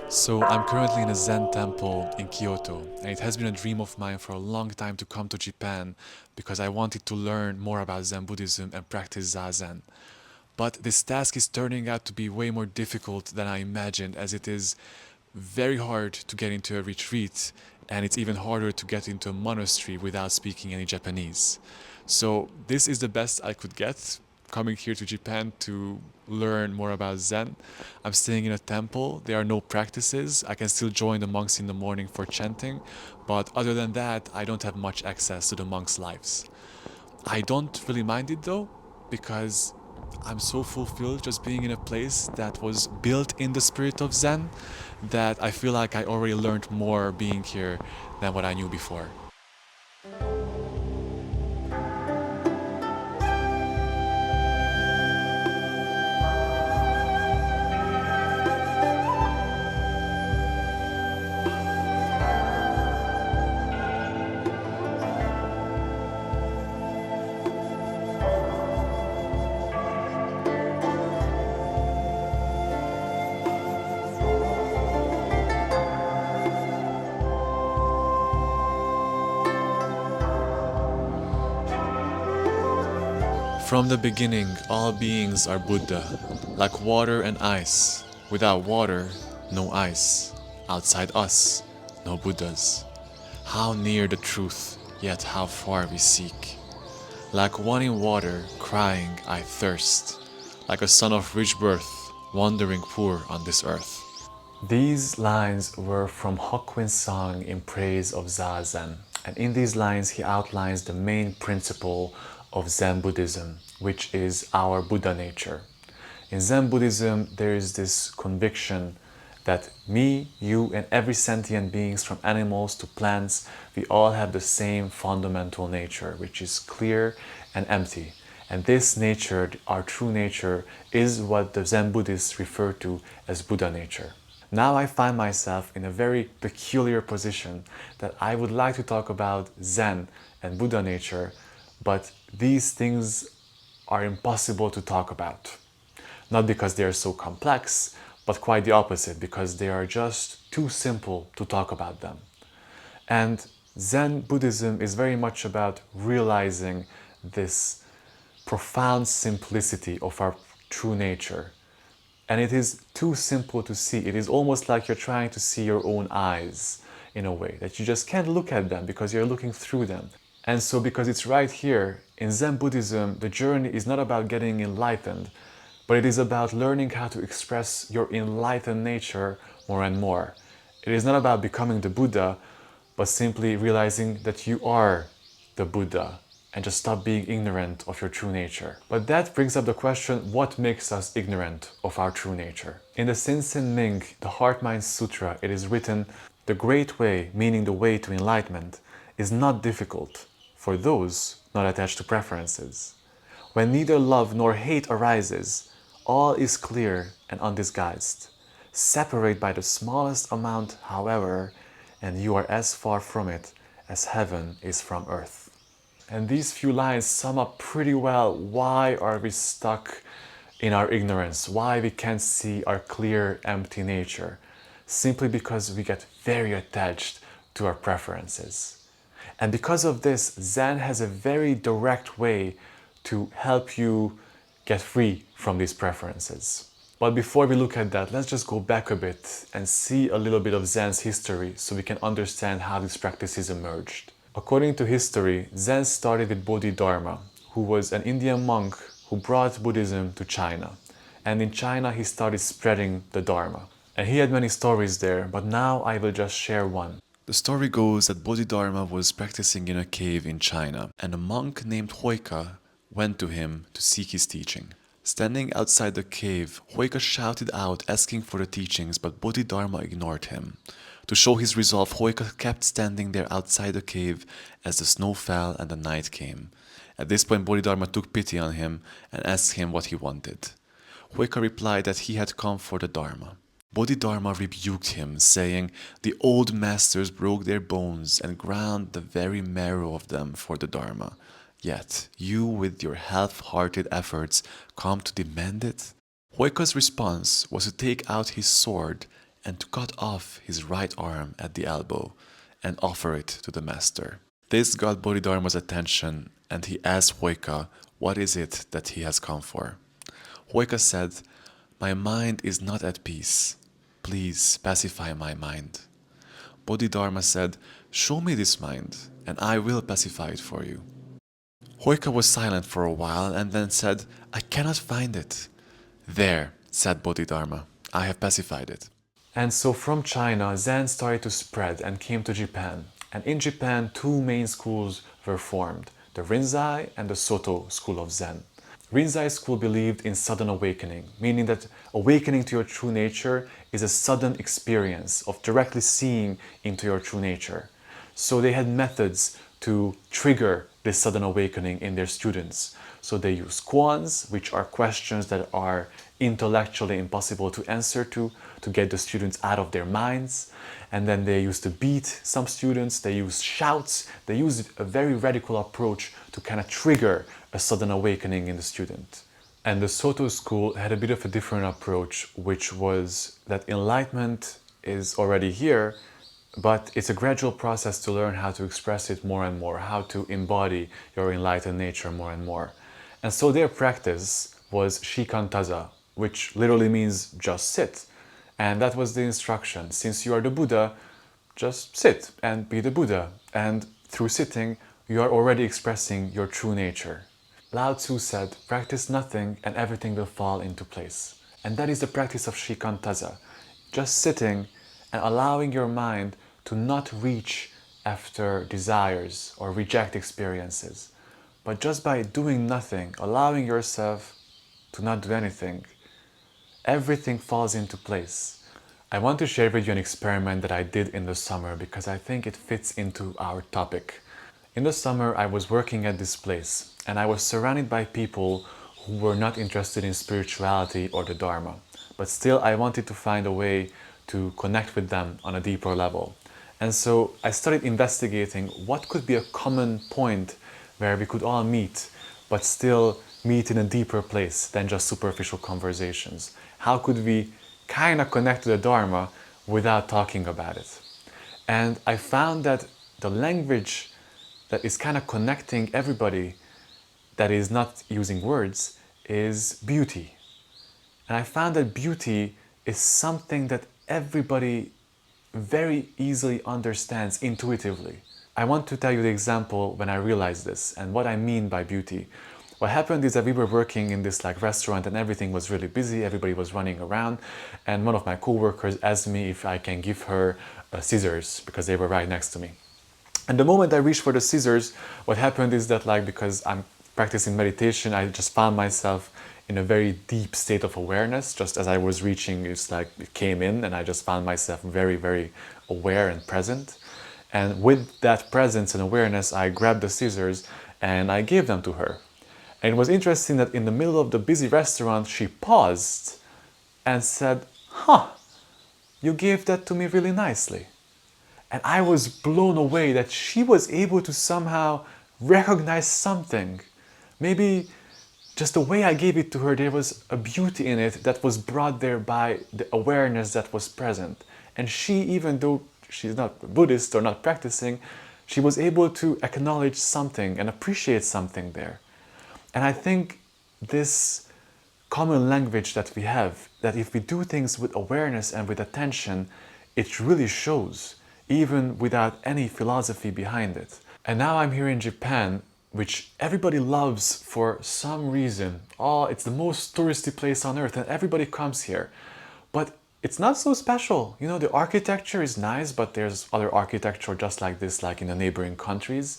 So I'm currently in a Zen temple in Kyoto, and it has been a dream of mine for a long time to come to Japan because I wanted to learn more about Zen Buddhism and practice Zazen. But this task is turning out to be way more difficult than I imagined, as it is very hard to get into a retreat, and it's even harder to get into a monastery without speaking any Japanese. So this is the best I could get coming here to Japan to learn more about Zen. I'm staying in a temple. There are no practices. I can still join the monks in the morning for chanting, but other than that, I don't have much access to the monks' lives. I don't really mind it though, because I'm so fulfilled just being in a place that was built in the spirit of Zen that I feel like I already learned more being here than what I knew before. From the beginning, all beings are Buddha, like water and ice. Without water, no ice. Outside us, no Buddhas. How near the truth, yet how far we seek. Like one in water, crying, I thirst. Like a son of rich birth, wandering poor on this earth. These lines were from Hokwin's song in praise of Zazen. And in these lines, he outlines the main principle of Zen Buddhism, which is our Buddha nature. In Zen Buddhism, there is this conviction that me, you, and every sentient beings from animals to plants, we all have the same fundamental nature, which is clear and empty. And this nature, our true nature, is what the Zen Buddhists refer to as Buddha nature. Now I find myself in a very peculiar position that I would like to talk about Zen and Buddha nature, but these things are impossible to talk about. Not because they are so complex, but quite the opposite, because they are just too simple to talk about them. And Zen Buddhism is very much about realizing this profound simplicity of our true nature. And it is too simple to see. It is almost like you're trying to see your own eyes in a way, that you just can't look at them because you're looking through them. And so because it's right here, in Zen Buddhism, the journey is not about getting enlightened, but it is about learning how to express your enlightened nature more and more. It is not about becoming the Buddha, but simply realizing that you are the Buddha, and just stop being ignorant of your true nature. But that brings up the question, what makes us ignorant of our true nature? In the Shinsen Ming, the Heart Mind Sutra, it is written, the great way, meaning the way to enlightenment, is not difficult for those not attached to preferences. When neither love nor hate arises, all is clear and undisguised. Separate by the smallest amount, however, and you are as far from it as heaven is from earth. And these few lines sum up pretty well why are we stuck in our ignorance, why we can't see our clear, empty nature. Simply because we get very attached to our preferences. And because of this, Zen has a very direct way to help you get free from these preferences. But before we look at that, let's just go back a bit and see a little bit of Zen's history so we can understand how these practices emerged. According to history, Zen started with Bodhidharma, who was an Indian monk who brought Buddhism to China. And in China, he started spreading the Dharma. And he had many stories there, but now I will just share one. The story goes that Bodhidharma was practicing in a cave in China, and a monk named Hoika went to him to seek his teaching. Standing outside the cave, Hoika shouted out asking for the teachings, but Bodhidharma ignored him. To show his resolve, Hoika kept standing there outside the cave as the snow fell and the night came. At this point, Bodhidharma took pity on him and asked him what he wanted. Hoika replied that he had come for the Dharma. Bodhidharma rebuked him, saying, "The old masters broke their bones and ground the very marrow of them for the Dharma. Yet you, with your half-hearted efforts, come to demand it?" Hoika's response was to take out his sword and to cut off his right arm at the elbow and offer it to the master. This got Bodhidharma's attention, and he asked Hoika what is it that he has come for. Hoika said, "My mind is not at peace. Please pacify my mind." Bodhidharma said, "Show me this mind, and I will pacify it for you." Hoika was silent for a while and then said, "I cannot find it." "There," said Bodhidharma, "I have pacified it." And so from China, Zen started to spread and came to Japan. And in Japan, two main schools were formed, the Rinzai and the Soto school of Zen. Rinzai school believed in sudden awakening, meaning that awakening to your true nature is a sudden experience of directly seeing into your true nature. So they had methods to trigger this sudden awakening in their students. So they use koans, which are questions that are intellectually impossible to answer to get the students out of their minds. And then they used to beat some students, they used shouts, they used a very radical approach to kind of trigger a sudden awakening in the student. And the Soto school had a bit of a different approach, which was that enlightenment is already here, but it's a gradual process to learn how to express it more and more, how to embody your enlightened nature more and more. And so their practice was shikantaza, which literally means just sit. And that was the instruction. Since you are the Buddha, just sit and be the Buddha. And through sitting, you are already expressing your true nature. Lao Tzu said, "Practice nothing and everything will fall into place." And that is the practice of shikantaza. Just sitting and allowing your mind to not reach after desires or reject experiences. But just by doing nothing, allowing yourself to not do anything, everything falls into place. I want to share with you an experiment that I did in the summer because I think it fits into our topic. In the summer, I was working at this place and I was surrounded by people who were not interested in spirituality or the Dharma. But still, I wanted to find a way to connect with them on a deeper level. And so I started investigating what could be a common point where we could all meet, but still meet in a deeper place than just superficial conversations. How could we kind of connect to the Dharma without talking about it? And I found that the language that is kind of connecting everybody that is not using words is beauty. And I found that beauty is something that everybody very easily understands intuitively. I want to tell you the example when I realized this and what I mean by beauty. What happened is that we were working in this restaurant and everything was really busy, everybody was running around, and one of my coworkers asked me if I can give her scissors because they were right next to me. And the moment I reached for the scissors, what happened is that because I'm practicing meditation, I just found myself in a very deep state of awareness. Just as I was reaching, it came in and I just found myself very, very aware and present. And with that presence and awareness, I grabbed the scissors and I gave them to her. And it was interesting that in the middle of the busy restaurant, she paused and said, "Huh, you gave that to me really nicely." And I was blown away that she was able to somehow recognize something. Maybe just the way I gave it to her, there was a beauty in it that was brought there by the awareness that was present. And she, even though she's not Buddhist or not practicing, she was able to acknowledge something and appreciate something there. And I think this common language that we have, that if we do things with awareness and with attention, it really shows, even without any philosophy behind it. And now I'm here in Japan, which everybody loves for some reason. Oh, it's the most touristy place on earth and everybody comes here. But it's not so special. You know, the architecture is nice, but there's other architecture just like this, like in the neighboring countries.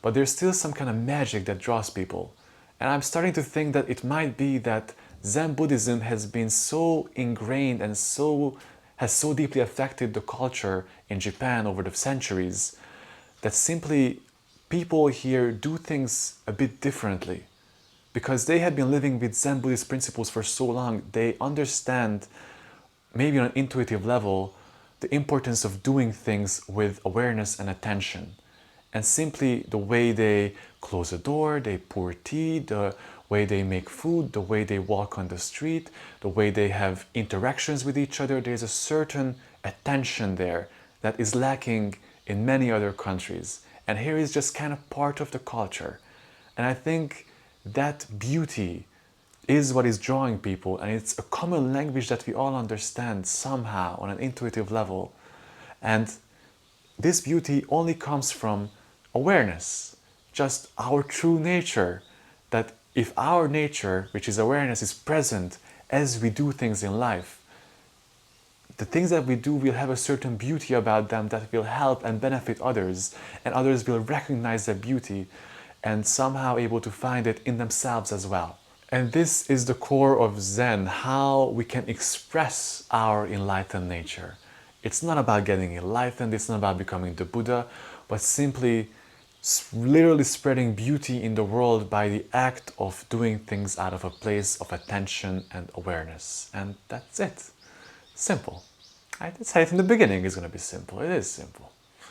But there's still some kind of magic that draws people. And I'm starting to think that it might be that Zen Buddhism has been so ingrained and has so deeply affected the culture in Japan over the centuries that simply people here do things a bit differently. Because they have been living with Zen Buddhist principles for so long, they understand, maybe on an intuitive level, the importance of doing things with awareness and attention. And simply the way they close a door, they pour tea, the way they make food, the way they walk on the street, the way they have interactions with each other. There's a certain attention there that is lacking in many other countries. And here is just kind of part of the culture. And I think that beauty is what is drawing people, and it's a common language that we all understand somehow on an intuitive level. And this beauty only comes from awareness, just our true nature. That if our nature, which is awareness, is present as we do things in life, the things that we do will have a certain beauty about them that will help and benefit others, and others will recognize that beauty and somehow able to find it in themselves as well. And this is the core of Zen, how we can express our enlightened nature. It's not about getting enlightened, it's not about becoming the Buddha, but simply literally spreading beauty in the world by the act of doing things out of a place of attention and awareness. And that's it. Simple. I said it in the beginning, it's going to be simple. It is simple.